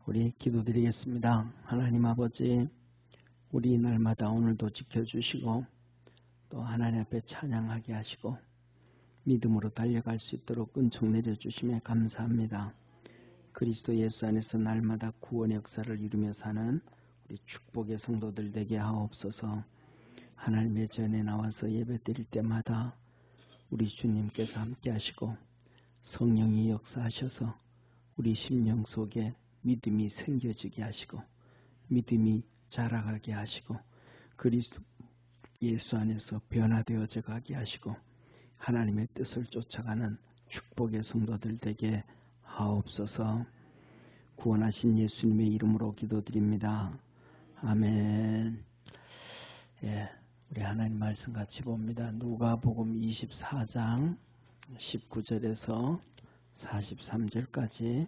우리 기도드리겠습니다. 하나님 아버지, 우리 날마다 오늘도 지켜주시고 또 하나님 앞에 찬양하게 하시고 믿음으로 달려갈 수 있도록 은총 내려주심에 감사합니다. 그리스도 예수 안에서 날마다 구원의 역사를 이루며 사는 우리 축복의 성도들 되게 하옵소서. 하나님의 전에 나와서 예배드릴 때마다 우리 주님께서 함께 하시고 성령이 역사하셔서 우리 심령 속에 믿음이 생겨지게 하시고 믿음이 자라가게 하시고 그리스도 예수 안에서 변화되어져 가게 하시고 하나님의 뜻을 쫓아가는 축복의 성도들 되게 하옵소서. 구원하신 예수님의 이름으로 기도드립니다. 아멘. 우리 하나님 말씀 같이 봅니다. 누가복음 24장 19절에서 43절까지.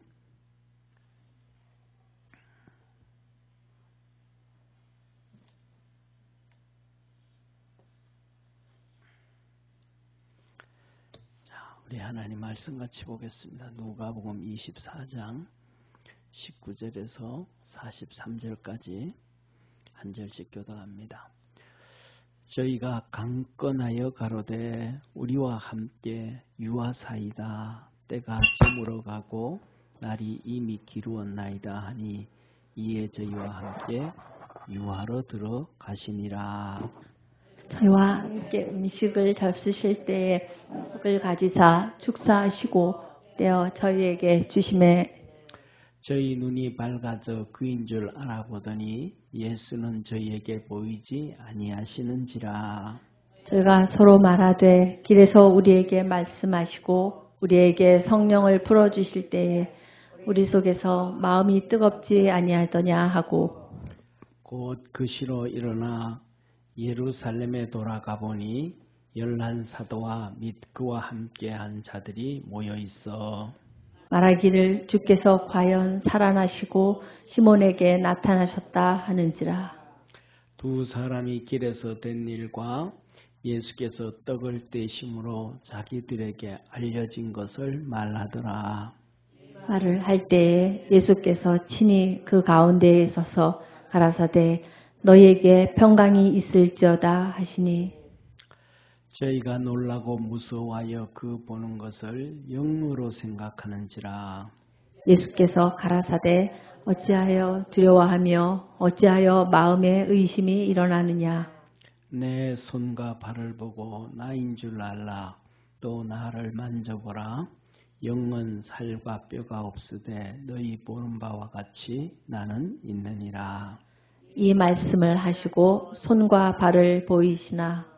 우리 하나님 말씀 같이 보겠습니다. 누가복음 24장 19절에서 43절까지 한 절씩 교독합니다. 저희가 강건하여 가로되 우리와 함께 유하사이다. 때가 저물어가고 날이 이미 기루었나이다 하니 이에 저희와 함께 유하로 들어가시니라. 저희와 함께 음식을 잡수실 때에 떡을 가지사 축사하시고 떼어 저희에게 주심에 저희 눈이 밝아져 그인 줄 알아보더니 예수는 저희에게 보이지 아니하시는지라. 저희가 서로 말하되 길에서 우리에게 말씀하시고 우리에게 성령을 풀어주실 때에 우리 속에서 마음이 뜨겁지 아니하더냐 하고 곧 그 시로 일어나 예루살렘에 돌아가 보니 11사도와 및 그와 함께한 자들이 모여 있어 말하기를 주께서 과연 살아나시고 시몬에게 나타나셨다 하는지라. 두 사람이 길에서 된 일과 예수께서 떡을 떼심으로 자기들에게 알려진 것을 말하더라. 말을 할 때에 예수께서 친히 그 가운데에 서서 가라사대 너희에게 평강이 있을지어다 하시니 저희가 놀라고 무서워하여 그 보는 것을 영으로 생각하는지라. 예수께서 가라사대 어찌하여 두려워하며 어찌하여 마음에 의심이 일어나느냐. 내 손과 발을 보고 나인 줄 알라. 또 나를 만져보라. 영은 살과 뼈가 없으되 너희 보는 바와 같이 나는 있느니라. 이 말씀을 하시고 손과 발을 보이시나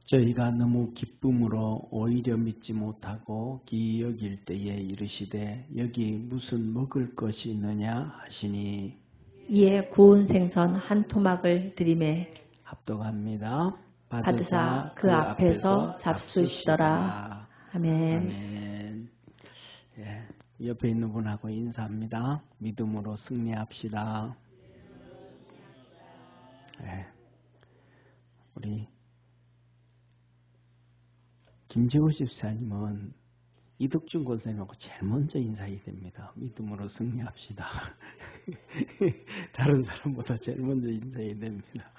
저희가 너무 기쁨으로 오히려 믿지 못하고 기이 여길 때에 이르시되 여기 무슨 먹을 것이 있느냐 하시니 이에 구운 생선 한 토막을 드리매 합독합니다. 받으사 그 앞에서 잡수시더라. 아멘. 아멘. 옆에 있는 분하고 인사합니다. 믿음으로 승리합시다. 우리 김재호 집사님은 이덕준 권사님하고 제일 먼저 인사해야 됩니다. 믿음으로 승리합시다. 다른 사람보다 제일 먼저 인사해야 됩니다.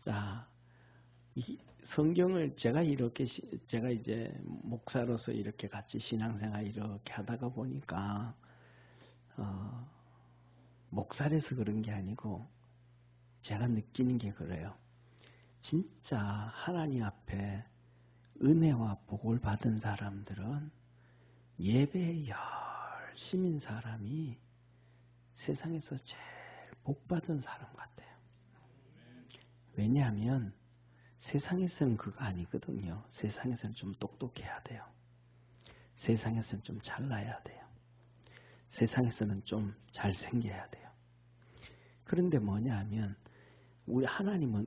자, 이 성경을 제가 이제 목사로서 이렇게 같이 신앙생활 이렇게 하다가 보니까 목사라서 그런 게 아니고 제가 느끼는 게 그래요. 진짜 하나님 앞에 은혜와 복을 받은 사람들은 예배에 열심인 사람이 세상에서 제일 복받은 사람 같아요. 왜냐하면 세상에서는 그거 아니거든요. 세상에서는 좀 똑똑해야 돼요. 세상에서는 좀 잘나야 돼요. 세상에서는 좀 잘생겨야 돼요. 그런데 뭐냐 하면 하나님은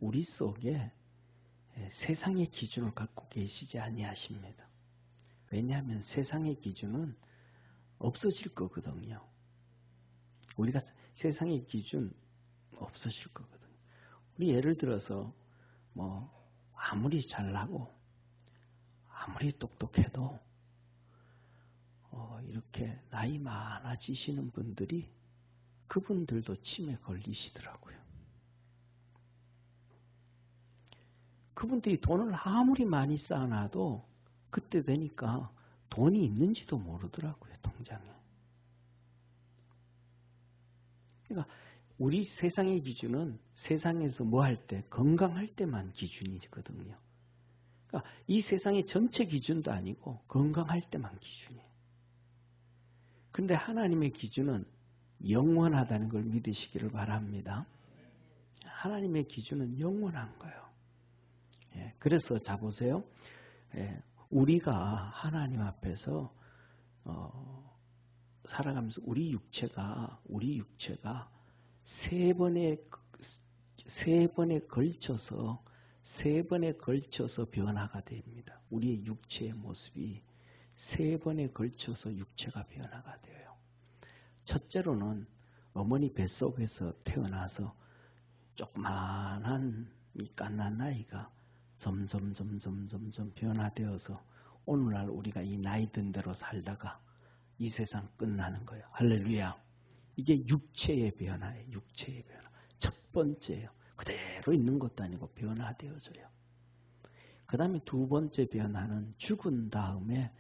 우리 속에 세상의 기준을 갖고 계시지 아니하십니다. 왜냐하면 세상의 기준은 없어질 거거든요. 우리가 세상의 기준 없어질 거거든요. 우리 예를 들어서 아무리 잘나고 아무리 똑똑해도 이렇게 나이 많아지시는 분들이 그분들도 치매 걸리시더라고요. 그분들이 돈을 아무리 많이 쌓아놔도 그때 되니까 돈이 있는지도 모르더라고요, 통장에. 그러니까 우리 세상의 기준은 세상에서 뭐 할 때, 건강할 때만 기준이거든요. 그러니까 이 세상의 전체 기준도 아니고 건강할 때만 기준이에요. 그런데 하나님의 기준은 영원하다는 걸 믿으시기를 바랍니다. 하나님의 기준은 영원한 거예요. 그래서 자 보세요. 우리가 하나님 앞에서 살아가면서 우리 육체가 세 번에 걸쳐서 변화가 됩니다. 우리의 육체의 모습이 세 번에 걸쳐서 육체가 변화가 돼요. 첫째로는 어머니 뱃속에서 태어나서 조그만한 이 갓난 나이가 점점 변화되어서 오늘날 우리가 이 나이 든 대로 살다가 이 세상 끝나는 거예요. 할렐루야. 이게 육체의 변화예요. 육체의 변화. 첫 번째예요. 그대로 있는 것도 아니고 변화되어져요. 그 다음에 두 번째 변화는 죽은 다음에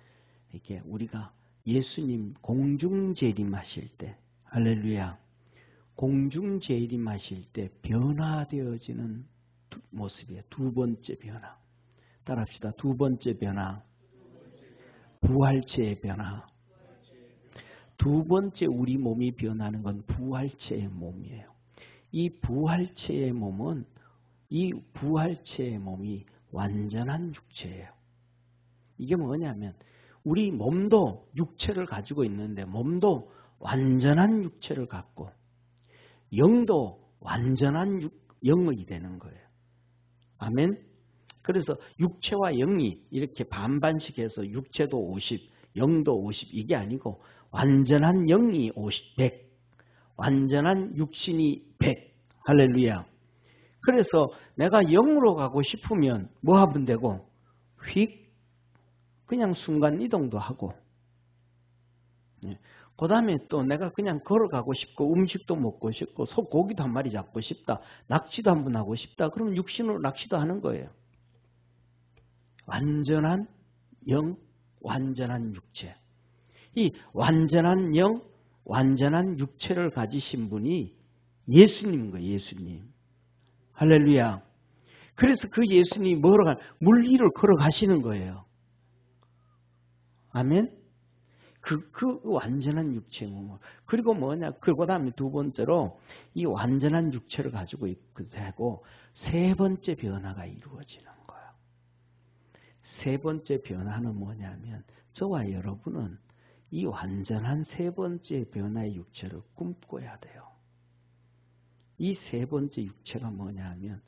이게 우리가 예수님 공중재림하실 때, 할렐루야, 공중재림하실 때 변화되어지는 모습이에요. 두 번째 변화. 따라합시다. 두 번째 변화. 부활체의 변화. 두 번째 우리 몸이 변하는 건 부활체의 몸이에요. 이 부활체의 몸이 완전한 육체예요. 이게 뭐냐면 우리 몸도 육체를 가지고 있는데 몸도 완전한 육체를 갖고 영도 완전한 영이 되는 거예요. 아멘. 그래서 육체와 영이 이렇게 반반씩 해서 육체도 50, 영도 50 이게 아니고 완전한 영이 50, 100, 완전한 육신이 100. 할렐루야. 그래서 내가 영으로 가고 싶으면 뭐 하면 되고 휙 그냥 순간 이동도 하고 그 다음에 또 내가 그냥 걸어가고 싶고 음식도 먹고 싶고 고기도 한 마리 잡고 싶다. 낚시도 한번 하고 싶다. 그러면 육신으로 낚시도 하는 거예요. 완전한 영, 완전한 육체. 이 완전한 영, 완전한 육체를 가지신 분이 예수님인 거예요. 예수님. 할렐루야. 그래서 그 예수님이 물 위를 걸어가시는 거예요. 아멘. 그 완전한 육체의 몸을. 그리고 뭐냐. 그 다음에 두 번째로 이 완전한 육체를 가지고 있고 세 번째 변화가 이루어지는 거예요. 세 번째 변화는 뭐냐면 저와 여러분은 이 완전한 세 번째 변화의 육체를 꿈꿔야 돼요. 이 세 번째 육체가 뭐냐면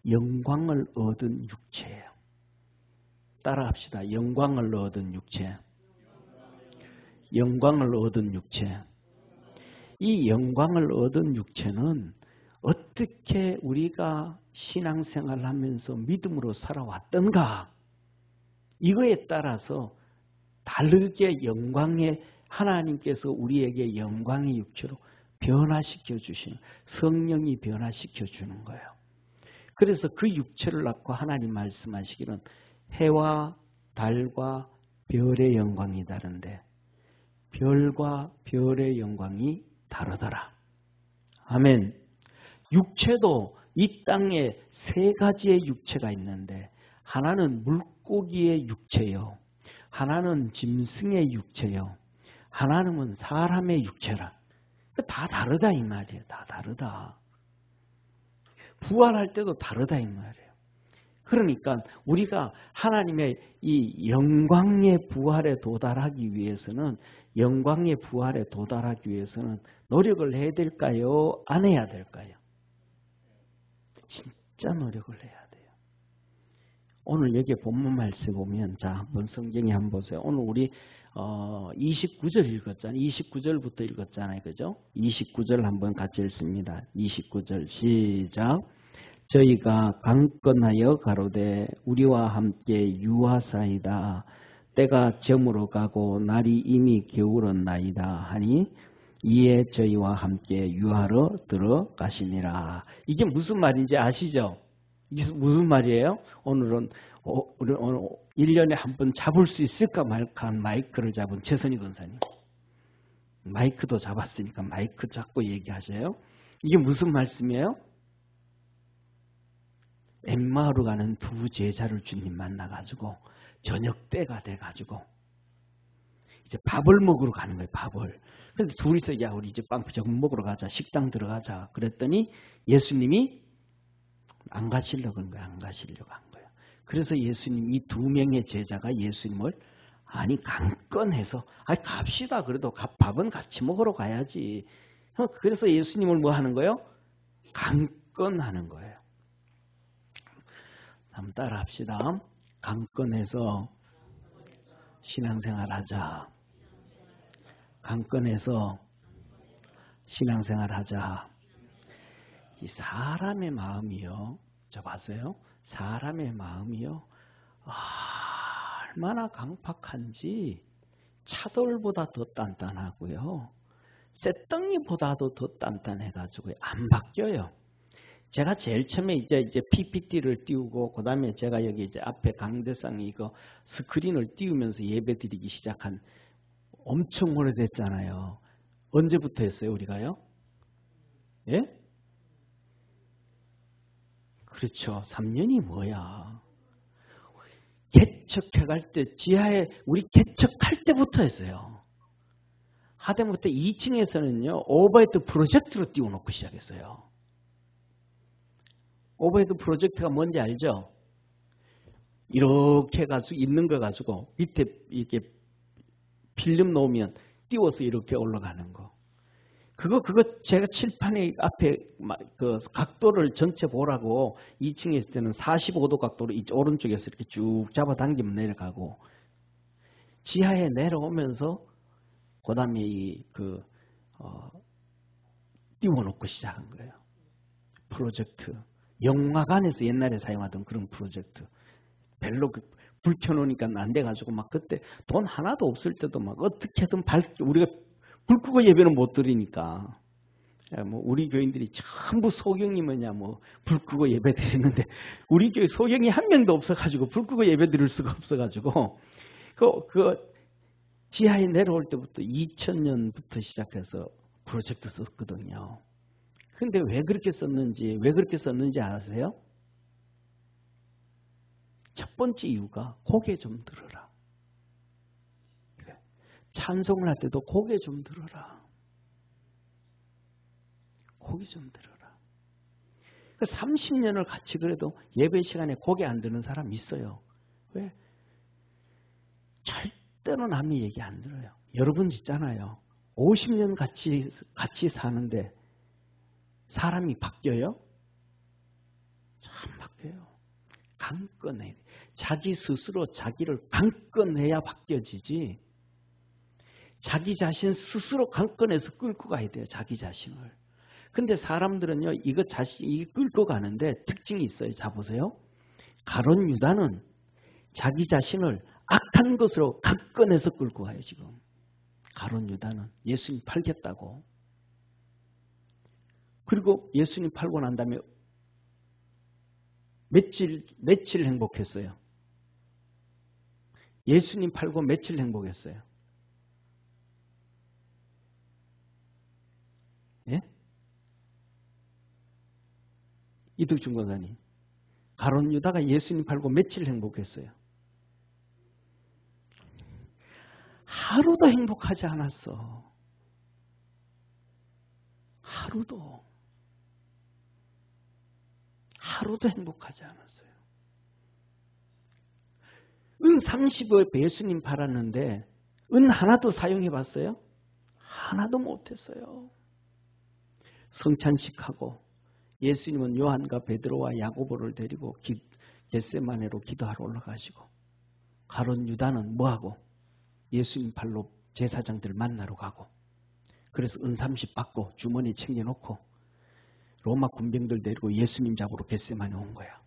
영광을 얻은 육체예요. 따라합시다. 영광을 얻은 육체. 영광을 얻은 육체. 이 영광을 얻은 육체는 어떻게 우리가 신앙생활을 하면서 믿음으로 살아왔던가 이거에 따라서 다르게 하나님께서 우리에게 영광의 육체로 변화시켜 주시는 성령이 변화시켜 주는 거예요. 그래서 그 육체를 갖고 하나님 말씀하시기는 해와 달과 별의 영광이 다른데 별과 별의 영광이 다르더라. 아멘. 육체도 이 땅에 세 가지의 육체가 있는데 하나는 물고기의 육체요. 하나는 짐승의 육체요. 하나는 사람의 육체라. 다 다르다 이 말이에요. 다 다르다. 부활할 때도 다르다 이 말이에요. 그러니까 우리가 하나님의 이 영광의 부활에 도달하기 위해서는 노력을 해야 될까요? 안 해야 될까요? 진짜 노력을 해야 돼요. 오늘 여기 본문 말씀 보면 자 한번 성경에 한번 보세요. 오늘 우리 29절 읽었잖아요. 29절부터 읽었잖아요. 그죠? 29절 한번 같이 읽습니다. 29절 시작. 저희가 강건하여 가로되 우리와 함께 유하사이다. 때가 저물어 가고 날이 이미 게으렀나이다 하니 이에 저희와 함께 유하러 들어가시니라. 이게 무슨 말인지 아시죠? 이게 무슨 말이에요? 오늘은 우리 오늘 1년에 한 번 잡을 수 있을까 말까 한 마이크를 잡은 최선희 권사님. 마이크도 잡았으니까 마이크 잡고 얘기하셔요. 이게 무슨 말씀이에요? 엠마오로 가는 두 제자를 주님 만나가지고 저녁 때가 돼가지고 이제 밥을 먹으러 가는 거예요. 밥을. 그런데 둘이서 야 우리 이제 빵 조금 먹으러 가자. 식당 들어가자. 그랬더니 예수님이 안 가시려고 한 거예요. 안 가시려고 한 거예요. 그래서 예수님 이 두 명의 제자가 예수님을 아니 강권해서 아니 갑시다. 그래도 밥은 같이 먹으러 가야지. 그래서 예수님을 뭐 하는 거예요? 강권하는 거예요. 한번 따라 합시다. 강권해서 신앙생활 하자. 강권해서 신앙생활 하자. 이 사람의 마음이요. 저 봤어요? 사람의 마음이요. 얼마나 강팍한지 차돌보다 더 단단하고요. 쇳덩이보다도 더 단단해가지고 안 바뀌어요. 제가 제일 처음에 이제 PPT를 띄우고 그다음에 제가 여기 이제 앞에 강대상 이거 스크린을 띄우면서 예배드리기 시작한 엄청 오래됐잖아요. 언제부터 했어요, 우리가요? 예? 그렇죠. 3년이 뭐야. 개척해갈 때 지하에 우리 개척할 때부터 했어요. 하다못해 2층에서는요. 오버헤드 프로젝트로 띄워놓고 시작했어요. 오버헤드 프로젝트가 뭔지 알죠? 이렇게 해가지고 있는 거 가지고 밑에 이렇게 필름 놓으면 띄워서 이렇게 올라가는 거. 그거 제가 칠판에 앞에 그 각도를 전체 보라고 2층에 있을 때는 45도 각도로 이 오른쪽에서 이렇게 쭉 잡아당기면 내려가고 지하에 내려오면서 그다음에 띄워놓고 시작한 거예요. 프로젝트. 영화관에서 옛날에 사용하던 그런 프로젝트. 별로 불 켜놓으니까 안 돼가지고 막 그때 돈 하나도 없을 때도 막 어떻게든 우리가 불 끄고 예배는 못 드리니까 뭐 우리 교인들이 전부 소경이 불 끄고 예배 드리는데 우리 교회 소경이 한 명도 없어가지고 불 끄고 예배 드릴 수가 없어가지고 그 지하에 내려올 때부터 2000년부터 시작해서 프로젝트 썼거든요. 근데 왜 그렇게 썼는지 아세요? 첫 번째 이유가 고개 좀 들어라. 찬송을 할 때도 고개 좀 들어라. 고개 좀 들어라. 30년을 같이 그래도 예배 시간에 고개 안 드는 사람 있어요. 왜? 절대로 남의 얘기 안 들어요. 여러분 있잖아요. 50년 같이 사는데 사람이 바뀌어요? 참 바뀌어요. 강건해. 자기 스스로 자기를 강건해야 바뀌어지지. 자기 자신 스스로 강건해서 끌고 가야 돼요. 자기 자신을. 근데 사람들은요. 이거 끌고 가는데 특징이 있어요. 자 보세요. 가룟 유다는 자기 자신을 악한 것으로 강건해서 끌고 가요. 지금. 가룟 유다는 예수님 팔겠다고. 그리고 예수님 팔고 난 다음에 며칠 행복했어요. 예수님 팔고 며칠 행복했어요. 예? 이득준 권사님. 가룟 유다가 예수님 팔고 며칠 행복했어요. 하루도 행복하지 않았어. 하루도 행복하지 않았어요. 은 30을 예수님 팔았는데 은 하나도 사용해 봤어요? 하나도 못했어요. 성찬식하고 예수님은 요한과 베드로와 야고보를 데리고 겟세마네로 기도하러 올라가시고 가룟 유다는 뭐하고 예수님 팔로 제사장들 만나러 가고 그래서 은 30 받고 주머니에 챙겨놓고 로마 군병들 데리고 예수님 잡으러 겟세마네 온 거야.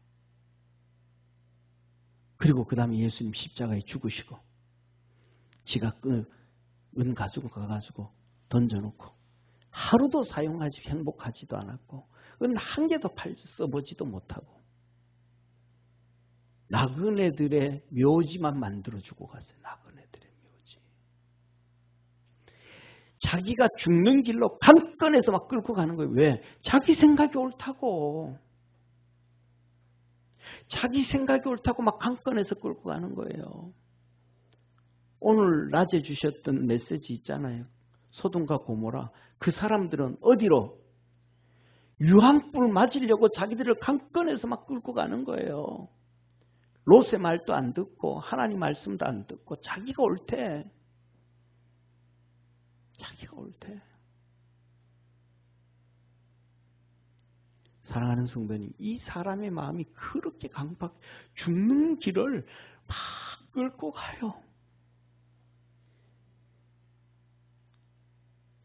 그리고 그 다음에 예수님 십자가에 죽으시고 지가 은 가지고 가가지고 던져놓고 하루도 사용하지 행복하지도 않았고 은 한 개도 써보지도 못하고 나그네들의 묘지만 만들어주고 갔어요. 나그네들의 묘지. 자기가 죽는 길로 강건해서 막 끌고 가는 거예요. 왜? 자기 생각이 옳다고. 자기 생각이 옳다고 막 강건해서 끌고 가는 거예요. 오늘 낮에 주셨던 메시지 있잖아요. 소돔과 고모라. 그 사람들은 어디로? 유황불 맞으려고 자기들을 강건해서 막 끌고 가는 거예요. 롯의 말도 안 듣고 하나님 말씀도 안 듣고 자기가 옳대. 자기가 옳대. 사랑하는 성도님, 이 사람의 마음이 그렇게 죽는 길을 막 끌고 가요.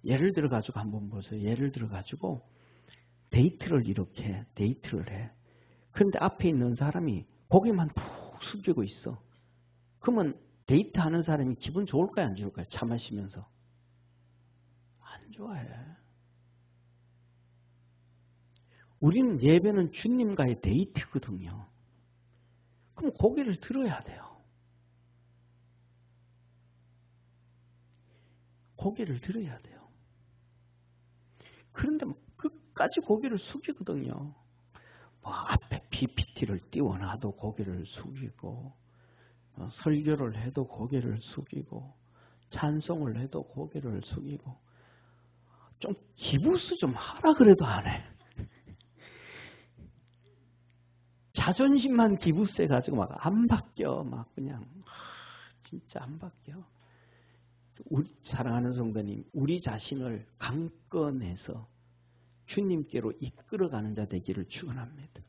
예를 들어 가지고 한번 보세요. 예를 들어 가지고 데이트를 해. 그런데 앞에 있는 사람이 고개만 푹 숙이고 있어. 그러면 데이트하는 사람이 기분 좋을까요? 안 좋을까요? 차 마시면서. 안 좋아해. 우리는 예배는 주님과의 데이트거든요. 그럼 고개를 들어야 돼요. 고개를 들어야 돼요. 그런데 끝까지 고개를 숙이거든요. 뭐 앞에 PPT를 띄워놔도 고개를 숙이고 설교를 해도 고개를 숙이고 찬송을 해도 고개를 숙이고 좀 기부스 좀 하라 그래도 안 해. 자존심만 기부세 가지고 막 안 바뀌어. 막 그냥 진짜 안 바뀌어. 우리 사랑하는 성도님, 우리 자신을 강건해서 주님께로 이끌어가는 자 되기를 축원합니다.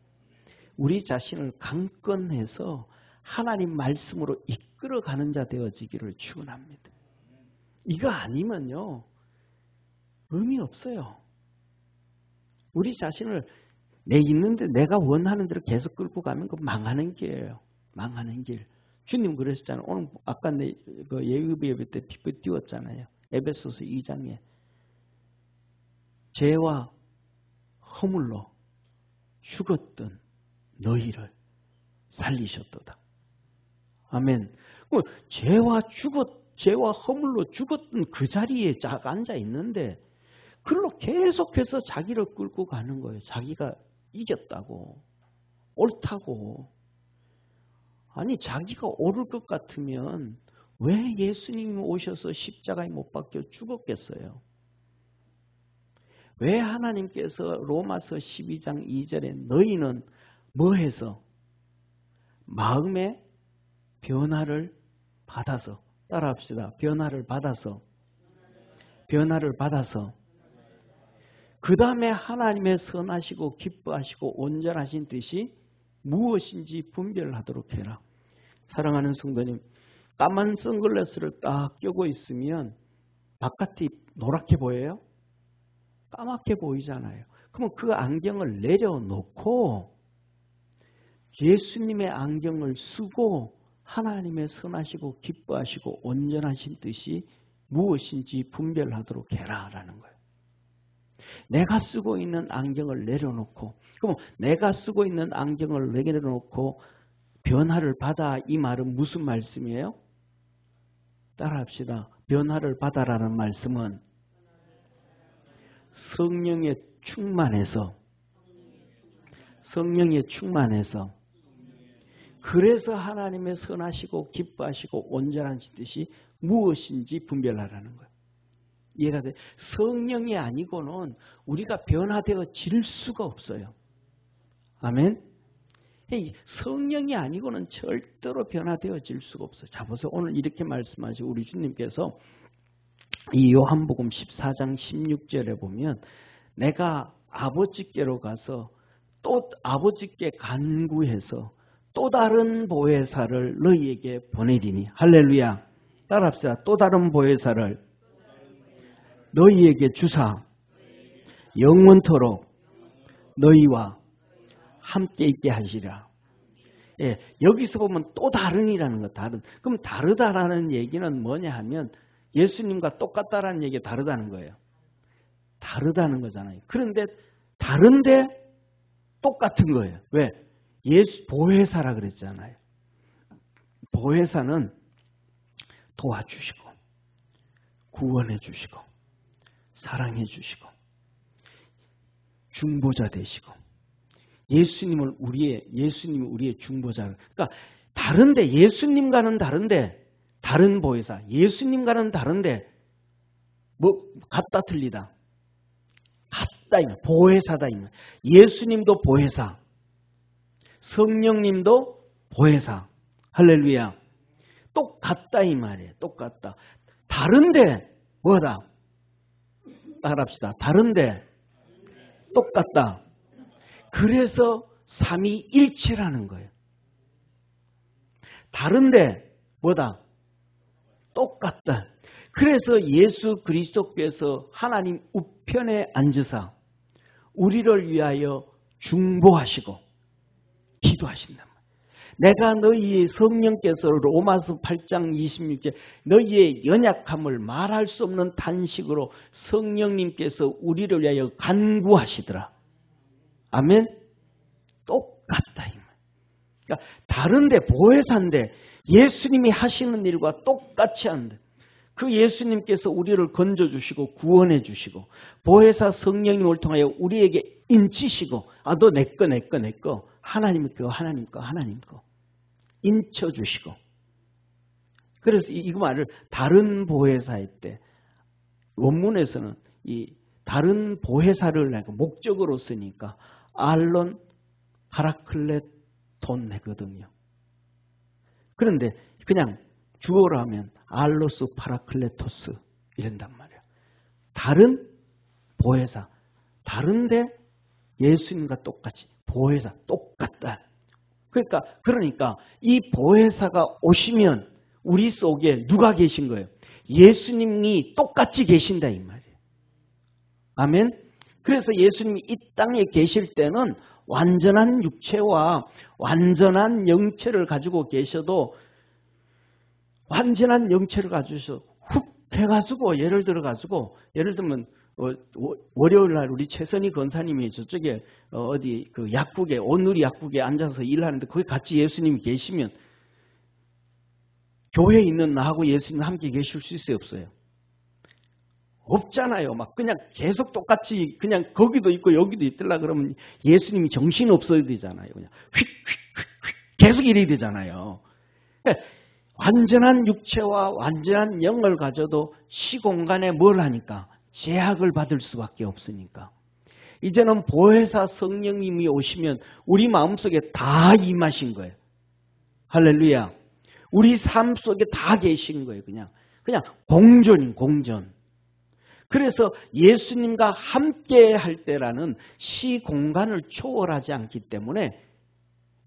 우리 자신을 강건해서 하나님 말씀으로 이끌어가는 자 되어지기를 축원합니다. 이거 아니면요 의미 없어요. 우리 자신을 내 있는데 내가 원하는 대로 계속 끌고 가면 그 망하는 길이에요. 망하는 길. 주님 그러셨잖아요. 오늘 아까 그 예배 때 피부 띄웠잖아요. 에베소서 2장에 죄와 허물로 죽었던 너희를 살리셨도다. 아멘. 죄와 허물로 죽었던 그 자리에 앉아 있는데 그걸로 계속해서 자기를 끌고 가는 거예요. 자기가 이겼다고, 옳다고. 아니 자기가 옳을 것 같으면 왜 예수님이 오셔서 십자가에 못 박혀 죽었겠어요? 왜 하나님께서 로마서 12장 2절에 너희는 뭐해서 마음의 변화를 받아서 따라합시다. 변화를 받아서 그 다음에 하나님의 선하시고 기뻐하시고 온전하신 뜻이 무엇인지 분별하도록 해라. 사랑하는 성도님, 까만 선글라스를 딱 껴고 있으면 바깥이 노랗게 보여요? 까맣게 보이잖아요. 그러면 그 안경을 내려놓고 예수님의 안경을 쓰고 하나님의 선하시고 기뻐하시고 온전하신 뜻이 무엇인지 분별하도록 해라 라는 거예요. 내가 쓰고 있는 안경을 내려놓고, 그럼 내가 쓰고 있는 안경을 내려놓고 변화를 받아, 이 말은 무슨 말씀이에요? 따라합시다. 변화를 받아라는 말씀은 성령에 충만해서 그래서 하나님의 선하시고 기뻐하시고 온전한 뜻이 무엇인지 분별하라는 거예요. 이해가 돼? 성령이 아니고는 우리가 변화되어질 수가 없어요. 아멘? 성령이 아니고는 절대로 변화되어질 수가 없어요. 자, 보세요. 오늘 이렇게 말씀하시고 우리 주님께서 이 요한복음 14장 16절에 보면 내가 아버지께로 가서 또 아버지께 간구해서 또 다른 보혜사를 너희에게 보내리니. 할렐루야. 따라합시다. 또 다른 보혜사를 너희에게 주사 영원토록 너희와 함께 있게 하시라. 예, 여기서 보면 또 다른이라는 거, 다른. 그럼 다르다라는 얘기는 뭐냐 하면 예수님과 똑같다라는 얘기가 다르다는 거예요. 다르다는 거잖아요. 그런데 다른데 똑같은 거예요. 왜? 예수 보혜사라 그랬잖아요. 보혜사는 도와주시고 구원해 주시고 사랑해 주시고 중보자 되시고 예수님이 우리의 중보자. 그러니까 다른데 예수님과는 다른데 다른 보혜사. 예수님과는 다른데 뭐 같다 틀리다. 같다 이 말. 보혜사다 이 말. 예수님도 보혜사. 성령님도 보혜사. 할렐루야. 똑같다 이 말이에요. 똑같다. 다른데 뭐다? 따라합시다. 다른데 똑같다. 그래서 삼위일체라는 거예요. 다른데 뭐다? 똑같다. 그래서 예수 그리스도께서 하나님 우편에 앉으사 우리를 위하여 중보하시고 기도하신단 말이에요. 내가 너희의 성령께서 로마서 8장 26절 너희의 연약함을 말할 수 없는 탄식으로 성령님께서 우리를 위하여 간구하시더라. 아멘. 똑같다 이 말. 그러니까 다른데 보혜사인데 예수님이 하시는 일과 똑같이 한다. 그 예수님께서 우리를 건져주시고 구원해 주시고 보혜사 성령님을 통하여 우리에게 인치시고 너 내 거 하나님 거 인쳐주시고 그래서 이거 말을 다른 보혜사일 때 원문에서는 이 다른 보혜사를 목적으로 쓰니까 알론 파라클레톤 내거든요. 그런데 그냥 주어로 하면 알로스 파라클레토스 이런단 말이에요. 다른 보혜사. 다른데 예수님과 똑같이 보혜사 똑같다. 그러니까 이 보혜사가 오시면 우리 속에 누가 계신 거예요? 예수님이 똑같이 계신다 이 말이에요. 아멘. 그래서 예수님이 이 땅에 계실 때는 완전한 육체와 완전한 영체를 가지고 계셔도 완전한 영체를 가지셔 훅 해가지고 예를 들면 월요일 날 우리 최선희 권사님이 저쪽에 어디 그 약국에 온누리 약국에 앉아서 일하는데 거기 같이 예수님이 계시면 교회에 있는 나하고 예수님 함께 계실 수 있어요, 없어요? 없잖아요. 막 그냥 계속 똑같이 그냥 거기도 있고 여기도 있더라 그러면 예수님이 정신 없어야 되잖아요. 그냥 휙휙휙휙 계속 이래야 되잖아요. 완전한 육체와 완전한 영을 가져도 시공간에 뭘 하니까 제약을 받을 수밖에 없으니까 이제는 보혜사 성령님이 오시면 우리 마음속에 다 임하신 거예요. 할렐루야. 우리 삶 속에 다 계신 거예요. 그냥 공전. 그래서 예수님과 함께 할 때라는 시공간을 초월하지 않기 때문에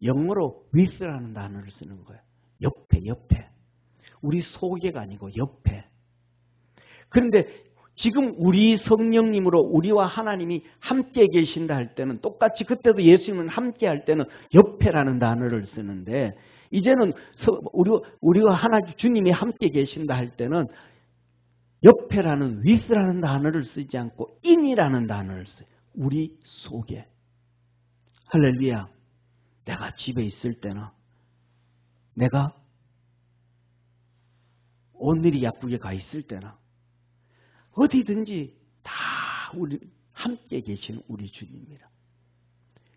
영어로 with라는 단어를 쓰는 거예요. 옆에. 우리 속에가 아니고 옆에. 그런데 지금 우리 성령님으로 우리와 하나님이 함께 계신다 할 때는 똑같이 그때도 예수님은 함께 할 때는 옆에라는 단어를 쓰는데 이제는 우리와 주님이 함께 계신다 할 때는 옆에라는 with라는 단어를 쓰지 않고 in이라는 단어를 써요. 우리 속에. 할렐루야. 내가 집에 있을 때나 내가 오늘이 약국에 가 있을 때나 어디든지 다 우리 함께 계시는 우리 주님이라.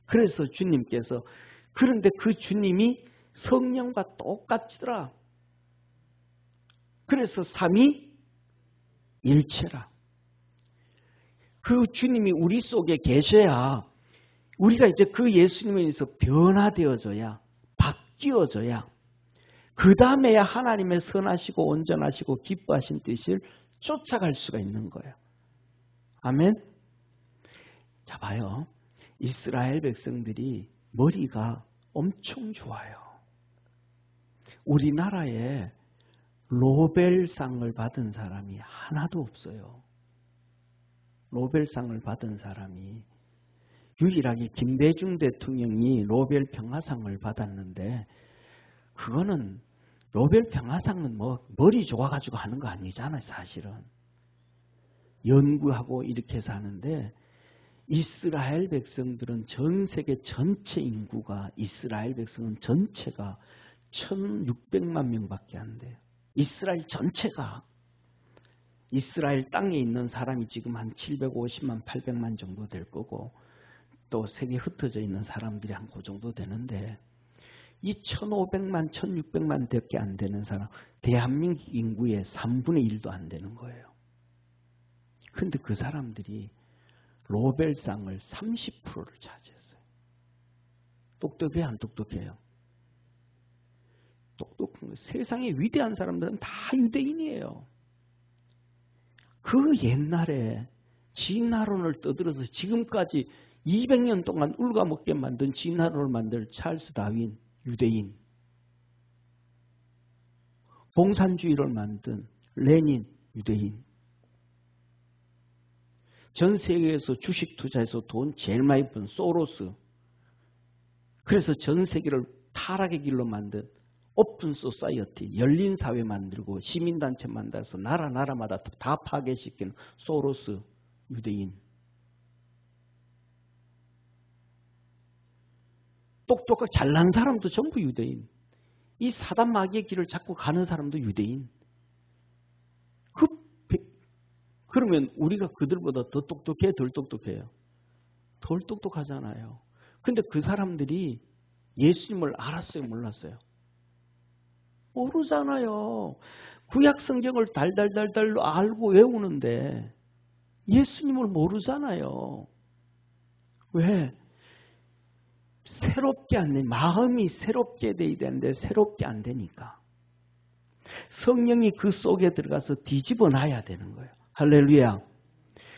그래서 주님께서 그런데 그 주님이 성령과 똑같더라. 그래서 삼위일체라. 그 주님이 우리 속에 계셔야 우리가 이제 그 예수님에 의해서 변화되어져야 바뀌어져야 그 다음에야 하나님의 선하시고 온전하시고 기뻐하신 뜻을 쫓아갈 수가 있는 거예요. 아멘. 자 봐요. 이스라엘 백성들이 머리가 엄청 좋아요. 우리나라에 노벨상을 받은 사람이 하나도 없어요. 노벨상을 받은 사람이 유일하게 김대중 대통령이 노벨 평화상을 받았는데 그거는 노벨 평화상은 뭐 머리 좋아가지고 하는 거 아니잖아요. 사실은. 연구하고 이렇게 해서 하는데 이스라엘 백성들은 전 세계 전체 인구가 이스라엘 백성은 전체가 1600만 명밖에 안 돼요. 이스라엘 전체가 이스라엘 땅에 있는 사람이 지금 한 750만 800만 정도 될 거고 또 세계에 흩어져 있는 사람들이 한 그 정도 되는데 이 1500만 1600만 밖에 안 되는 사람 대한민국 인구의 3분의 1도 안 되는 거예요. 그런데 그 사람들이 노벨상을 30%를 차지했어요. 똑똑해요? 안 똑똑해요? 똑똑한 거예요. 세상의 위대한 사람들은 다 유대인이에요. 그 옛날에 진화론을 떠들어서 지금까지 200년 동안 울가먹게 만든 진화론을 만들 찰스 다윈, 유대인. 공산주의를 만든 레닌, 유대인. 전 세계에서 주식 투자해서 돈 제일 많이 번 소로스. 그래서 전 세계를 타락의 길로 만든 오픈 소사이어티, 열린 사회 만들고 시민단체 만들어서 나라마다 다 파괴시키는 소로스, 유대인. 똑똑하고 잘난 사람도 전부 유대인. 이 사단 마귀의 길을 잡고 가는 사람도 유대인. 그러면 우리가 그들보다 더 똑똑해요? 덜 똑똑해요? 덜 똑똑하잖아요. 근데 그 사람들이 예수님을 알았어요? 몰랐어요? 모르잖아요. 구약 성경을 달달달달 알고 외우는데 예수님을 모르잖아요. 왜? 새롭게 안 돼. 마음이 새롭게 돼야 되는데 새롭게 안 되니까. 성령이 그 속에 들어가서 뒤집어 놔야 되는 거예요. 할렐루야.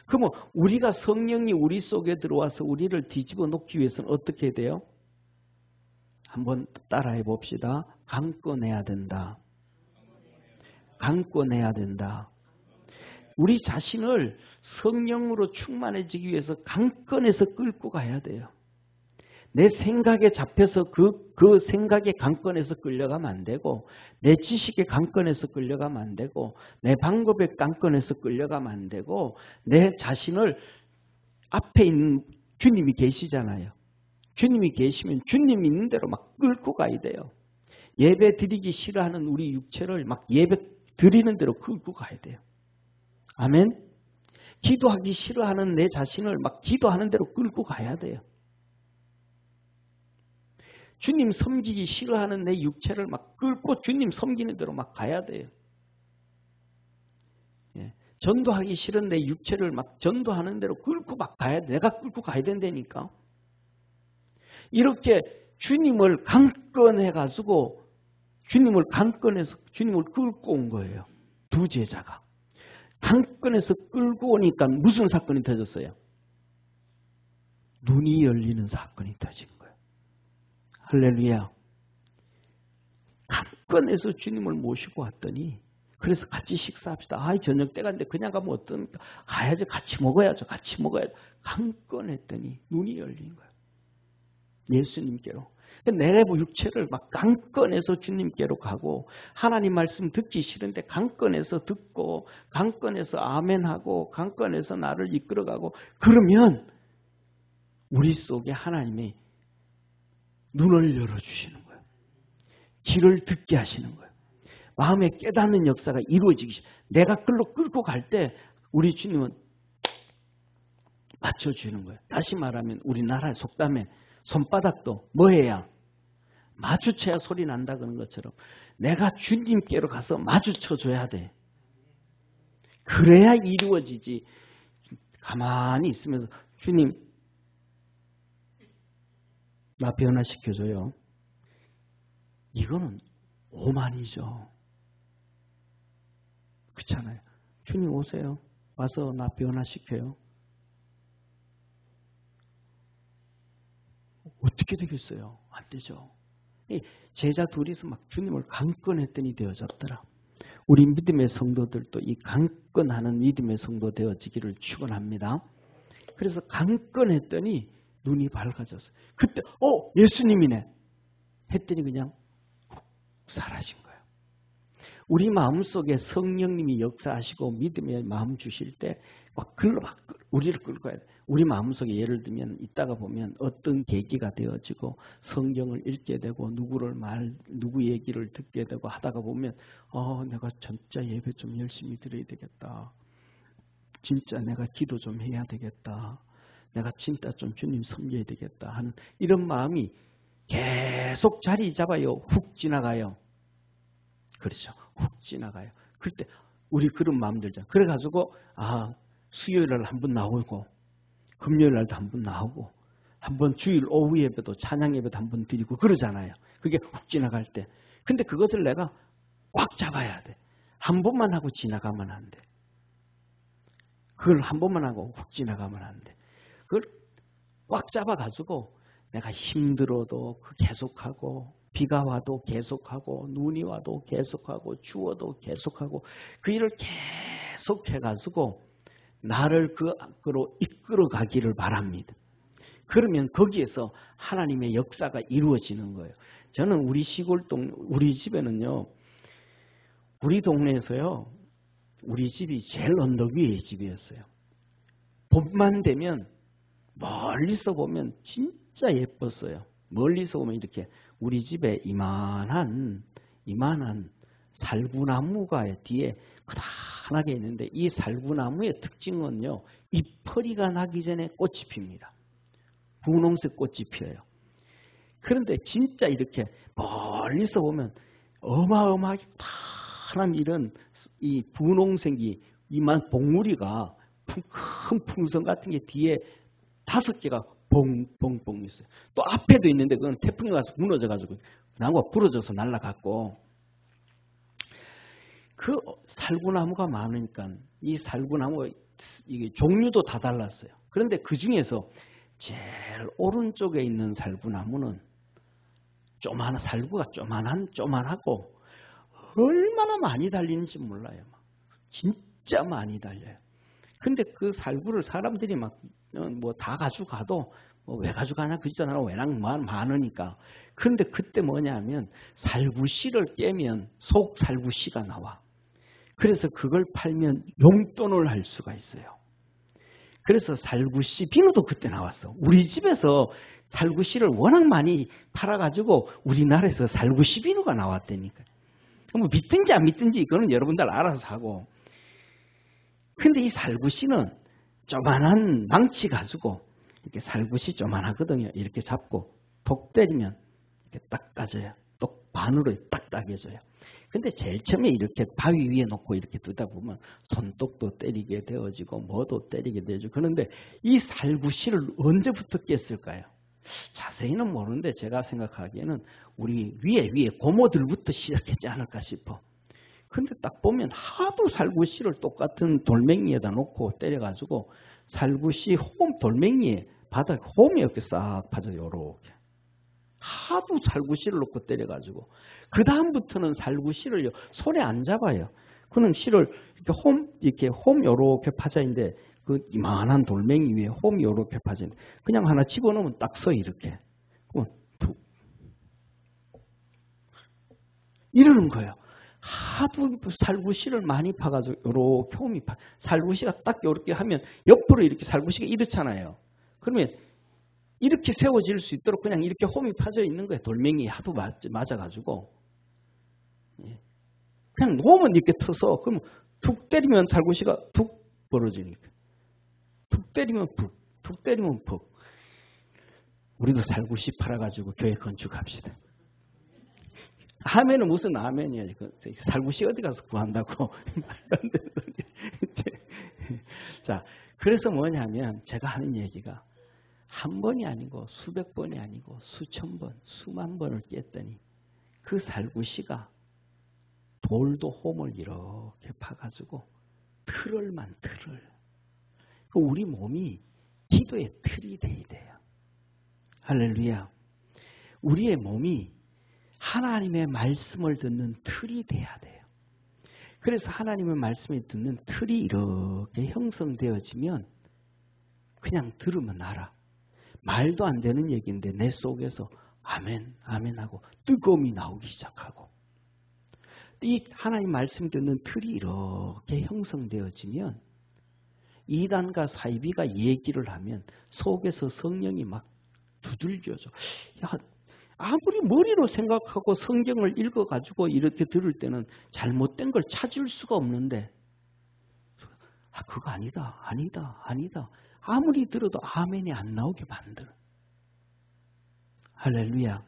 그러면 우리가 성령이 우리 속에 들어와서 우리를 뒤집어 놓기 위해서는 어떻게 해야 돼요? 한번 따라해 봅시다. 강권해야 된다. 강권해야 된다. 우리 자신을 성령으로 충만해지기 위해서 강권해서 끌고 가야 돼요. 내 생각에 잡혀서 그 생각에 강권해서 끌려가면 안 되고 내 지식에 강권해서 끌려가면 안 되고 내 방법에 강권해서 끌려가면 안 되고 내 자신을 앞에 있는 주님이 계시잖아요. 주님이 계시면 주님 있는 대로 막 끌고 가야 돼요. 예배 드리기 싫어하는 우리 육체를 막 예배 드리는 대로 끌고 가야 돼요. 아멘. 기도하기 싫어하는 내 자신을 막 기도하는 대로 끌고 가야 돼요. 주님 섬기기 싫어하는 내 육체를 막 끌고 주님 섬기는 대로 막 가야 돼요. 예. 전도하기 싫은 내 육체를 막 전도하는 대로 끌고 막 가야 돼. 내가 끌고 가야 된다니까. 이렇게 주님을 강권해가지고 주님을 강권해서 주님을 끌고 온 거예요. 두 제자가. 강권해서 끌고 오니까 무슨 사건이 터졌어요? 눈이 열리는 사건이 터진 거예요. 할렐루야. 강권해서 주님을 모시고 왔더니 그래서 같이 식사합시다. 저녁 때가 있는데 그냥 가면 어떻습니까? 가야죠. 같이 먹어야죠. 같이 먹어야죠. 강권했더니 눈이 열린 거예요. 예수님께로. 내 육체를 막 강권해서 주님께로 가고 하나님 말씀 듣기 싫은데 강권해서 듣고 강권해서 아멘하고 강권해서 나를 이끌어가고 그러면 우리 속에 하나님의 눈을 열어주시는 거예요. 귀를 듣게 하시는 거예요. 마음에 깨닫는 역사가 이루어지기 시작해요. 내가 끌고 갈 때 우리 주님은 맞춰주는 거예요. 다시 말하면 우리나라 속담에 손바닥도 뭐 해야? 마주쳐야 소리 난다 그런 것처럼 내가 주님께로 가서 마주쳐줘야 돼. 그래야 이루어지지. 가만히 있으면서 주님 나 변화시켜줘요. 이거는 오만이죠. 그렇잖아요. 주님 오세요. 와서 나 변화시켜요. 어떻게 되겠어요? 안 되죠. 제자 둘이서 막 주님을 강권했더니 되어졌더라. 우리 믿음의 성도들도 이 강권하는 믿음의 성도 되어지기를 축원합니다. 그래서 강권했더니 눈이 밝아졌어요. 그때 예수님이네 했더니 그냥 훅 사라진 거예요. 우리 마음속에 성령님이 역사하시고 믿음의 마음 주실 때 막 우리를 끌고 가야 돼. 우리 마음속에 예를 들면 있다가 보면 어떤 계기가 되어지고 성경을 읽게 되고 누구 얘기를 듣게 되고 하다가 보면 내가 진짜 예배 좀 열심히 드려야 되겠다. 진짜 내가 기도 좀 해야 되겠다. 내가 진짜 좀 주님 섬겨야 되겠다 하는 이런 마음이 계속 자리 잡아요. 훅 지나가요. 그렇죠. 훅 지나가요. 그럴 때 우리 그런 마음 들죠. 그래가지고 수요일날 한번 나오고 금요일날도 한번 나오고 한번 주일 오후 예배도 찬양 예배도 한번 드리고 그러잖아요. 그게 훅 지나갈 때. 근데 그것을 내가 꽉 잡아야 돼. 한 번만 하고 지나가면 안 돼. 그걸 한 번만 하고 훅 지나가면 안 돼. 그걸 꽉 잡아가지고 내가 힘들어도 계속하고 비가 와도 계속하고 눈이 와도 계속하고 추워도 계속하고 그 일을 계속해가지고 나를 그로 이끌어 가기를 바랍니다. 그러면 거기에서 하나님의 역사가 이루어지는 거예요. 저는 우리 우리 집에는요, 우리 동네에서요, 우리 집이 제일 언덕 위의 집이었어요. 봄만 되면 멀리서 보면 진짜 예뻤어요. 멀리서 보면 이렇게 우리 집에 이만한 살구나무가 뒤에 크다하게 있는데 이 살구나무의 특징은요, 잎퍼리가 나기 전에 꽃이 핍니다. 분홍색 꽃이 피어요. 그런데 진짜 이렇게 멀리서 보면 어마어마하게 파란 이런 이 분홍색이 이만 봉우리가 큰 풍선 같은 게 뒤에 5개가 봉봉봉 있어요. 또 앞에도 있는데 그건 태풍이 와서 무너져가지고 나무가 부러져서 날아갔고, 그 살구나무가 많으니까 이 살구나무 이게 종류도 다 달랐어요. 그런데 그 중에서 제일 오른쪽에 있는 살구나무는 살구가 쪼만하고 얼마나 많이 달리는지 몰라요. 진짜 많이 달려요. 근데 그 살구를 사람들이 다 가져가도 왜 가져가냐 그러잖아요. 워낙 많으니까. 그런데 그때 뭐냐면 살구씨를 깨면 속 살구씨가 나와. 그래서 그걸 팔면 용돈을 할 수가 있어요. 그래서 살구씨 비누도 그때 나왔어. 우리 집에서 살구씨를 워낙 많이 팔아가지고 우리나라에서 살구씨 비누가 나왔다니까. 뭐 믿든지 안 믿든지 이거는 여러분들 알아서 하고. 근데 이 살구씨는 조만한 망치 가지고 이렇게 살구씨 조만하거든요. 이렇게 잡고 톡 때리면 이렇게 딱 까져요. 똑 반으로 딱 따개져요. 근데 제일 처음에 이렇게 바위 위에 놓고 이렇게 두다 보면 손톱도 때리게 되어지고 뭐도 때리게 되어지고. 그런데 이 살구씨를 언제부터 깼을까요? 자세히는 모르는데 제가 생각하기에는 우리 위에 고모들부터 시작했지 않을까 싶어. 근데 딱 보면 하도 살구씨를 똑같은 돌멩이에다 놓고 때려가지고 살구씨 돌멩이에 바닥 홈이 이렇게 싹 파져요. 요렇게. 하도 살구씨를 놓고 때려가지고 그 다음부터는 살구씨를 손에 안 잡아요. 그는 씨를 이렇게 홈 요렇게 파져 있는데 그 이만한 돌멩이 위에 홈이 요렇게 파져 있는데 그냥 하나 집어넣으면 딱 서 이렇게. 툭. 이러는 거예요. 하도 살구씨를 많이 파가지고 요렇게 홈이 살구씨가 딱 요렇게 하면 옆으로 이렇게 살구씨가 이렇잖아요. 그러면 이렇게 세워질 수 있도록 그냥 이렇게 홈이 파져 있는 거예요. 돌멩이 하도 맞아가지고. 그냥 놓으면 이렇게 터서, 그러면 툭 때리면 살구씨가 툭 벌어지니까. 툭 때리면 푹, 툭 때리면 푹. 우리도 살구씨 팔아가지고 교회 건축합시다. 아멘은 무슨 아멘이야. 살구씨 어디 가서 구한다고. 자, 그래서 뭐냐면 제가 하는 얘기가 한 번이 아니고 수백 번이 아니고 수천 번, 수만 번을 깼더니 그 살구씨가 돌도 홈을 이렇게 파가지고 틀을. 우리 몸이 기도의 틀이 돼야 돼요. 할렐루야. 우리의 몸이 하나님의 말씀을 듣는 틀이 돼야 돼요. 그래서 하나님의 말씀을 듣는 틀이 이렇게 형성되어지면 그냥 들으면 알아. 말도 안 되는 얘기인데 내 속에서 아멘, 아멘 하고 뜨거움이 나오기 시작하고, 이 하나님 말씀 듣는 틀이 이렇게 형성되어지면 이단과 사이비가 얘기를 하면 속에서 성령이 막 두들겨져. 야, 아무리 머리로 생각하고 성경을 읽어가지고 이렇게 들을 때는 잘못된 걸 찾을 수가 없는데, 그거 아니다, 아니다, 아니다. 아무리 들어도 아멘이 안 나오게 만들어. 할렐루야.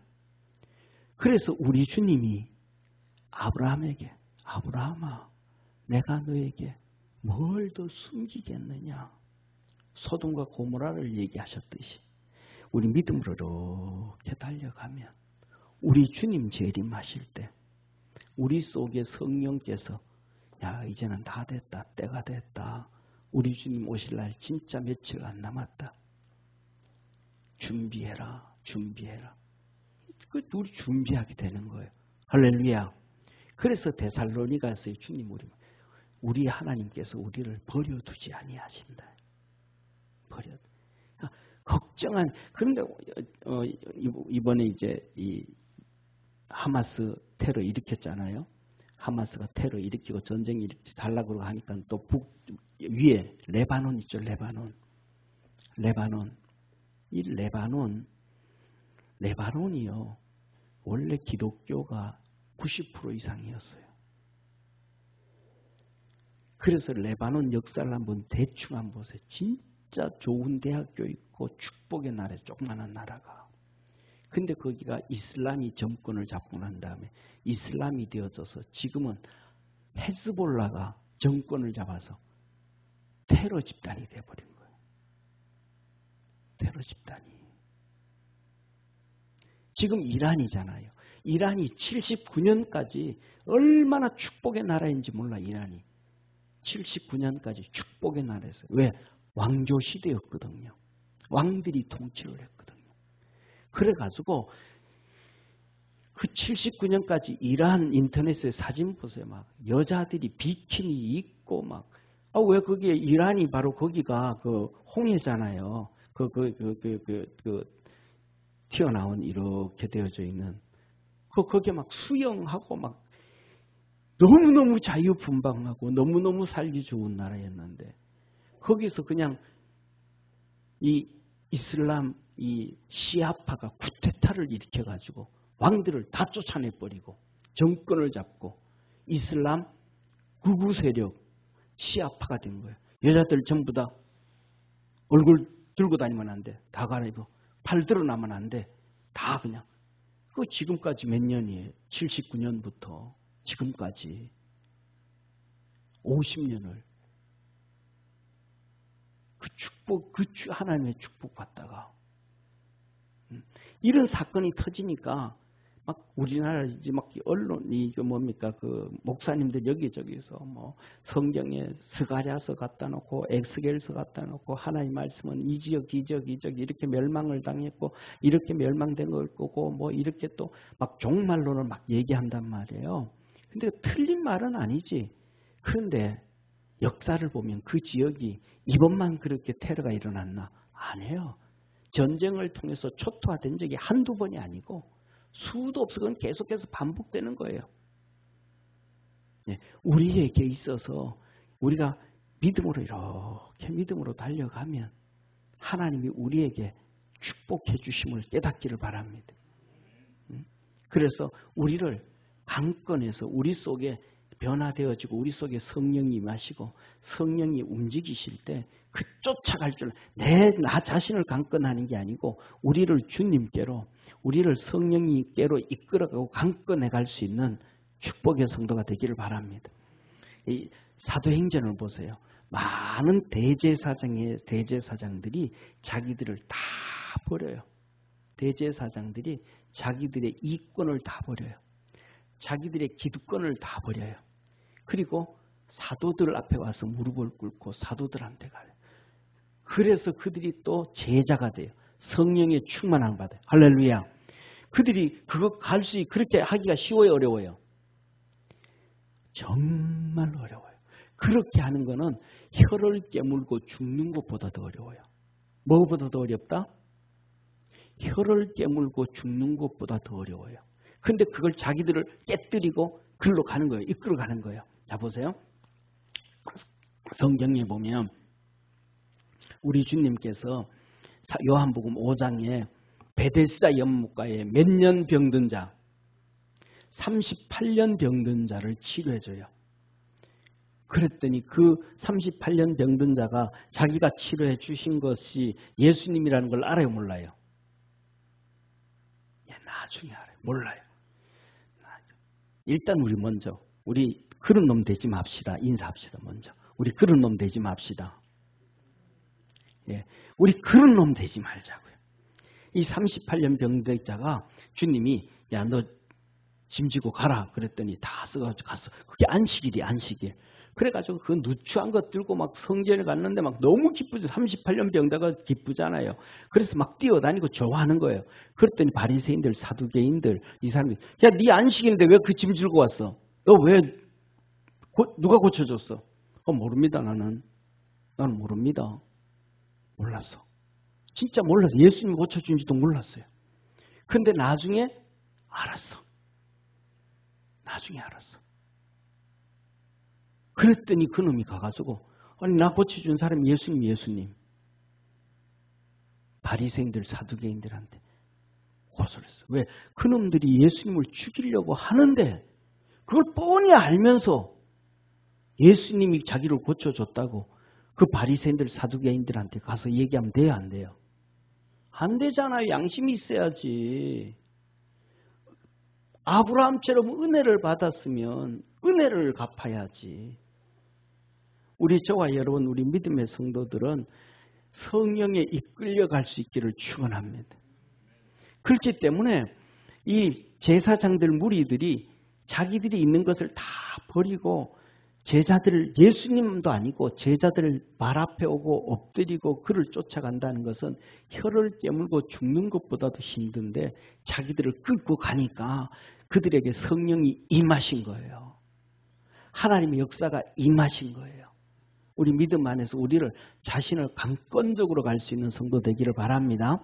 그래서 우리 주님이 아브라함에게, 아브라함아, 내가 너에게 뭘 더 숨기겠느냐. 소돔과 고모라를 얘기하셨듯이 우리 믿음으로 이렇게 달려가면 우리 주님 재림하실 때 우리 속에 성령께서 야, 이제는 다 됐다, 때가 됐다, 우리 주님 오실 날 진짜 며칠 안 남았다, 준비해라, 준비해라. 우리 준비하게 되는 거예요. 할렐루야. 그래서 데살로니가서의 주님, 우리 하나님께서 우리를 버려두지 아니하신다. 걱정한. 그런데 이번에 이제 이 하마스 테러 일으켰잖아요. 하마스가 테러 일으키고 전쟁 일으키지 달라고 하니까 또 위에 레바논 있죠. 레바논. 이 레바논이요, 원래 기독교가 90% 이상이었어요. 그래서 레바논 역사를 한번 대충 한번 보세요. 진짜 좋은 대학교 있고 축복의 나라, 조그마한 나라가. 근데 거기가 이슬람이 정권을 잡고 난 다음에 이슬람이 되어져서 지금은 헤즈볼라가 정권을 잡아서 테러 집단이 되어버린 거예요. 테러 집단이. 지금 이란이잖아요. 이란이 79년까지 얼마나 축복의 나라인지 몰라. 이란이 79년까지 축복의 나라였어요. 왜? 왕조 시대였거든요. 왕들이 통치를 했거든요. 그래가지고 그 79년까지 이란 인터넷에 사진 보세요. 막 여자들이 비키니 입고 막. 왜 거기에 이란이 바로 거기가 그 홍해잖아요. 튀어나온 이렇게 되어져 있는. 거기에 막 수영하고 막 너무너무 자유분방하고 너무너무 살기 좋은 나라였는데, 거기서 그냥 이 이슬람 이 시아파가 쿠데타를 일으켜가지고 왕들을 다 쫓아내버리고 정권을 잡고 이슬람 극우 세력 시아파가 된 거예요. 여자들 전부 다 얼굴 들고 다니면 안 돼. 다 갈아입어. 팔 드러나면 안 돼. 다 그냥. 그 지금까지 몇 년이에요? 79년부터 지금까지 50년을 그 축복, 하나님의 축복 받다가 이런 사건이 터지니까 막 우리나라 이제 막 언론이 이게 뭡니까, 그 목사님들 여기저기서 뭐 성경에 스가랴서 갖다 놓고 엑스겔서 갖다 놓고 하나님 말씀은 이 지역 이렇게 멸망을 당했고 이렇게 멸망된 걸 거고 뭐 이렇게 또 막 종말론을 막 얘기한단 말이에요. 근데 틀린 말은 아니지. 그런데 역사를 보면 그 지역이 이번만 그렇게 테러가 일어났나? 아니에요. 전쟁을 통해서 초토화된 적이 한두 번이 아니고 수도 없어. 그건 계속해서 반복되는 거예요. 우리에게 있어서 우리가 믿음으로 이렇게 믿음으로 달려가면 하나님이 우리에게 축복해 주심을 깨닫기를 바랍니다. 그래서 우리를 강건해서 우리 속에 변화되어지고 우리 속에 성령이 임하시고 성령이 움직이실 때 그 쫓아갈 줄, 나 자신을 강건하는 게 아니고 우리를 주님께로, 우리를 성령님께로 이끌어가고 강건해 갈 수 있는 축복의 성도가 되기를 바랍니다. 이 사도행전을 보세요. 많은 대제사장들이 자기들을 다 버려요. 대제사장들이 자기들의 이권을 다 버려요. 자기들의 기득권을 다 버려요. 그리고 사도들 앞에 와서 무릎을 꿇고 사도들한테 가요. 그래서 그들이 또 제자가 돼요. 성령의 충만함을 받아요. 할렐루야. 그들이 그거 그렇게 하기가 쉬워요, 어려워요? 정말 어려워요. 그렇게 하는 거는 혀를 깨물고 죽는 것보다 더 어려워요. 뭐보다 더 어렵다? 혀를 깨물고 죽는 것보다 더 어려워요. 근데 그걸 자기들을 깨뜨리고 글로 가는 거예요. 이끌어 가는 거예요. 자, 보세요. 성경에 보면 우리 주님께서 요한복음 5장에 베데스다 연못가에 몇 년 병든 자, 38년 병든 자를 치료해줘요. 그랬더니 그 38년 병든 자가 자기가 치료해 주신 것이 예수님이라는 걸 알아요, 몰라요? 나중에 알아요. 몰라요. 일단 우리 그런 놈 되지 맙시다. 인사합시다. 먼저. 우리 그런 놈 되지 맙시다. 예, 우리 그런 놈 되지 말자고요. 이 38년 병든 자가 주님이 야, 너 짐 지고 가라 그랬더니 다 써가지고 갔어. 그게 안식일이 안식일. 그래가지고 그 누추한 것 들고 막 성전에 갔는데 막 너무 기쁘죠. 38년 병자가 기쁘잖아요. 그래서 막 뛰어다니고 좋아하는 거예요. 그랬더니 바리새인들, 사두개인들, 이 사람들이 야, 네 안식일인데 왜 그 짐 들고 왔어? 너 왜 누가 고쳐줬어? 모릅니다. 나는 모릅니다. 몰랐어. 진짜 몰랐어. 예수님이 고쳐준지도 몰랐어요. 근데 나중에 알았어. 나중에 알았어. 그랬더니 그놈이 가가지고 아니 나 고쳐준 사람이 예수님. 바리새인들 사두개인들한테 고소를 했어. 왜? 그놈들이 예수님을 죽이려고 하는데 그걸 뻔히 알면서 예수님이 자기를 고쳐줬다고 그 바리새인들 사두개인들한테 가서 얘기하면 돼요, 안 돼요? 안 되잖아요. 양심이 있어야지. 아브라함처럼 은혜를 받았으면 은혜를 갚아야지. 저와 여러분, 우리 믿음의 성도들은 성령에 이끌려갈 수 있기를 축원합니다. 그렇기 때문에 이 제사장들 무리들이 자기들이 있는 것을 다 버리고 제자들을, 예수님도 아니고 제자들을 말 앞에 오고 엎드리고 그를 쫓아간다는 것은 혀를 깨물고 죽는 것보다도 힘든데 자기들을 끌고 가니까 그들에게 성령이 임하신 거예요. 하나님의 역사가 임하신 거예요. 우리 믿음 안에서 우리를 자신을 강권적으로 갈 수 있는 성도 되기를 바랍니다.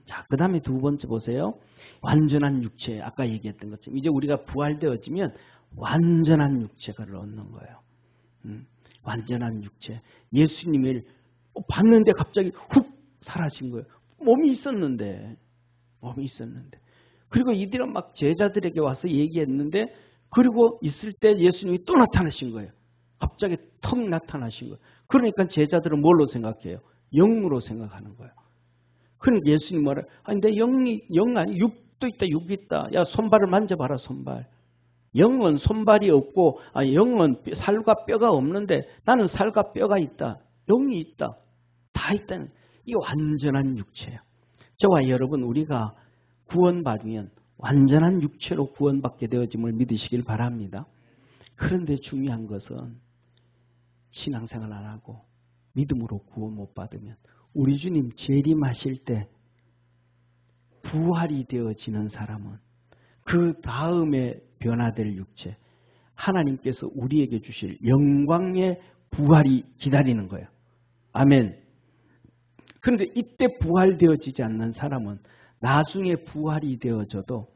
자, 그 다음에 두 번째 보세요. 완전한 육체. 아까 얘기했던 것처럼 이제 우리가 부활되어지면 완전한 육체가 얻는 거예요. 완전한 육체. 예수님을 봤는데 갑자기 훅 사라진 거예요. 몸이 있었는데. 그리고 이들은 막 제자들에게 와서 얘기했는데 그리고 있을 때 예수님이 또 나타나신 거예요. 갑자기 턱 나타나신 거예요. 그러니까 제자들은 뭘로 생각해요? 영으로 생각하는 거예요. 그러니까 예수님 뭐라? 아니 내 영 아니 육도 있다. 육이 있다. 야 손발을 만져봐라 손발. 영은 손발이 없고 영은 살과 뼈가 없는데 나는 살과 뼈가 있다. 영이 있다. 다 있다는 이 완전한 육체예요. 저와 여러분 우리가 구원받으면 완전한 육체로 구원받게 되어짐을 믿으시길 바랍니다. 그런데 중요한 것은 신앙생활 안 하고 믿음으로 구원 못 받으면 우리 주님 재림하실 때 부활이 되어지는 사람은 그 다음에 변화될 육체, 하나님께서 우리에게 주실 영광의 부활이 기다리는 거예요. 아멘. 그런데 이때 부활되어지지 않는 사람은 나중에 부활이 되어져도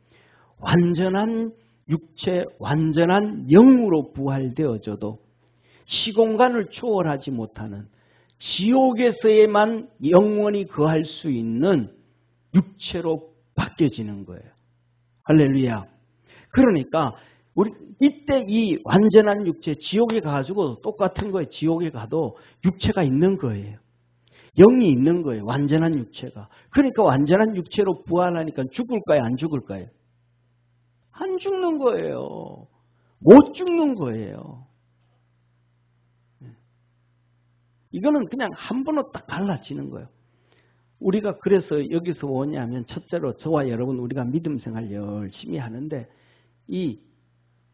완전한 육체, 완전한 영으로 부활되어져도 시공간을 초월하지 못하는 지옥에서에만 영원히 거할 수 있는 육체로 바뀌어지는 거예요. 할렐루야. 그러니까 우리 이때 이 완전한 육체, 지옥에 가가지고 똑같은 거예요. 지옥에 가도 육체가 있는 거예요. 영이 있는 거예요. 완전한 육체가. 그러니까 완전한 육체로 부활하니까 죽을까요? 안 죽을까요? 안 죽는 거예요. 못 죽는 거예요. 이거는 그냥 한 번으로 딱 갈라지는 거예요. 우리가 그래서 여기서 뭐냐면 첫째로 저와 여러분 우리가 믿음 생활 열심히 하는데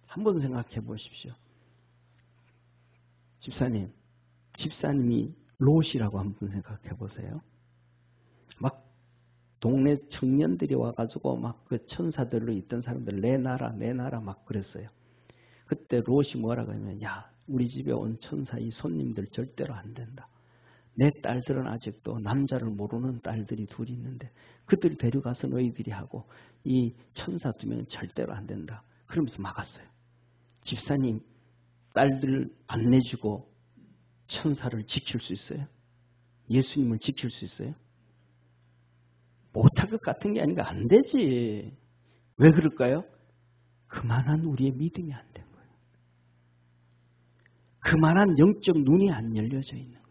한번 생각해 보십시오. 집사님이 롯이라고 한번 생각해 보세요. 막 동네 청년들이 와가지고 막 그 천사들로 있던 사람들 내놔라 막 그랬어요. 그때 롯이 뭐라고 하냐면 야 우리 집에 온 천사 이 손님들 절대로 안 된다. 내 딸들은 아직도 남자를 모르는 딸들이 둘이 있는데 그들 데려가서 너희들이 하고 이 천사 2명은 절대로 안 된다. 그러면서 막았어요. 집사님 딸들 안 내주고 천사를 지킬 수 있어요? 예수님을 지킬 수 있어요? 못할 것 같은 게 아니라 안 되지. 왜 그럴까요? 그만한 우리의 믿음이 안 된 거예요. 그만한 영적 눈이 안 열려져 있는 거예요.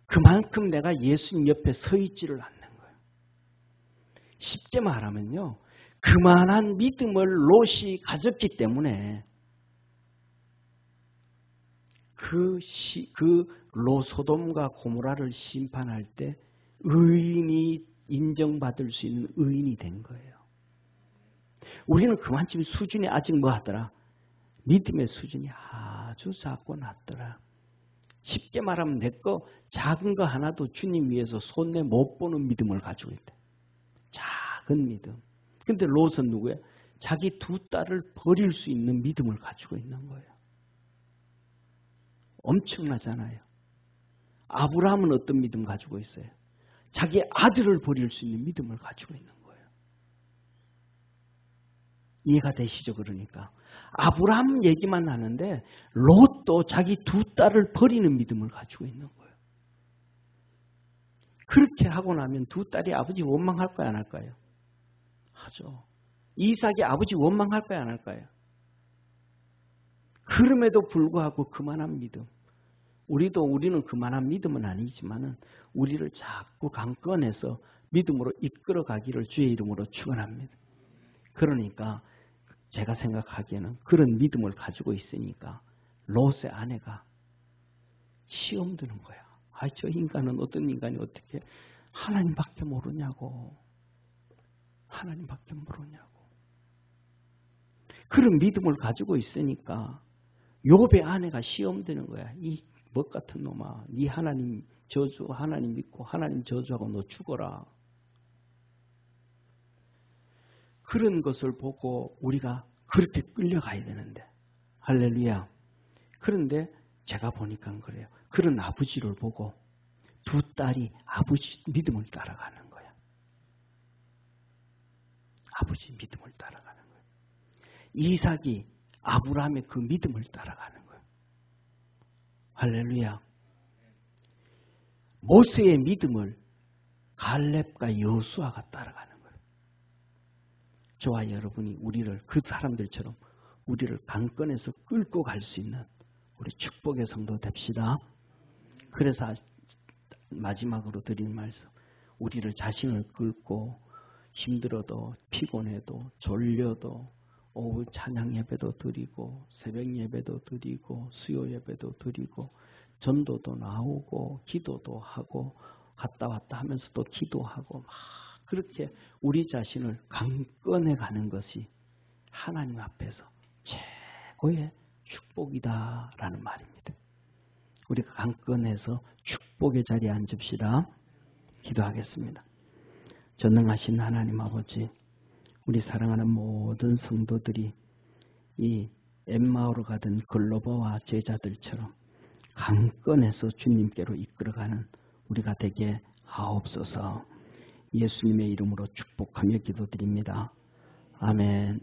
그만큼 내가 예수님 옆에 서 있지를 않는 거예요. 쉽게 말하면요. 그만한 믿음을 롯이 가졌기 때문에 그 소돔과 고모라를 심판할 때 의인이 인정받을 수 있는 의인이 된 거예요. 우리는 그만큼 수준이 아직 뭐 하더라? 믿음의 수준이 아주 작고 낮더라. 쉽게 말하면 내 거 작은 거 하나도 주님 위해서 손내 못 보는 믿음을 가지고 있다. 작은 믿음. 근데 롯은 누구야? 자기 2 딸을 버릴 수 있는 믿음을 가지고 있는 거예요. 엄청나잖아요. 아브라함은 어떤 믿음 가지고 있어요? 자기 아들을 버릴 수 있는 믿음을 가지고 있는 거예요. 이해가 되시죠? 그러니까 아브라함 얘기만 하는데 롯도 자기 2 딸을 버리는 믿음을 가지고 있는 거예요. 그렇게 하고 나면 2 딸이 아버지 원망할까요? 안 할까요? 하죠. 이삭이 아버지 원망할까요? 안 할까요? 그럼에도 불구하고 그만한 믿음. 우리는 그만한 믿음은 아니지만은 우리를 자꾸 강건해서 믿음으로 이끌어가기를 주의 이름으로 축원합니다. 그러니까 제가 생각하기에는 그런 믿음을 가지고 있으니까 롯의 아내가 시험 드는 거야. 저 인간은 어떤 인간이 어떻게 하나님밖에 모르냐고. 하나님밖에 모르냐고. 그런 믿음을 가지고 있으니까 욥의 아내가 시험 드는 거야. 이 먹 같은 놈아, 네 하나님 저주, 하나님 믿고 하나님 저주하고 너 죽어라. 그런 것을 보고 우리가 그렇게 끌려가야 되는데, 할렐루야. 그런데 제가 보니까 그래요. 그런 아버지를 보고 2 딸이 아버지 믿음을 따라가는 거야. 아버지 믿음을 따라가는 거야. 이삭이 아브라함의 그 믿음을 따라가는 거야. 할렐루야. 모세의 믿음을 갈렙과 여수아가 따라가는 거예요. 저와 여러분이 우리를 그 사람들처럼 우리를 강건해서 끌고 갈 수 있는 우리 축복의 성도 됩시다. 그래서 마지막으로 드리는 말씀, 우리를 자신을 끌고 힘들어도 피곤해도 졸려도 오후 찬양 예배도 드리고 새벽 예배도 드리고 수요 예배도 드리고 전도도 나오고 기도도 하고 갔다 왔다 하면서도 기도하고 막 그렇게 우리 자신을 강건해 가는 것이 하나님 앞에서 최고의 축복이다라는 말입니다. 우리가 강건해서 축복의 자리에 앉읍시다. 기도하겠습니다. 전능하신 하나님 아버지, 우리 사랑하는 모든 성도들이 이 엠마오로 가던 글로버와 제자들처럼 강건해서 주님께로 이끌어가는 우리가 되게 하옵소서. 예수님의 이름으로 축복하며 기도드립니다. 아멘.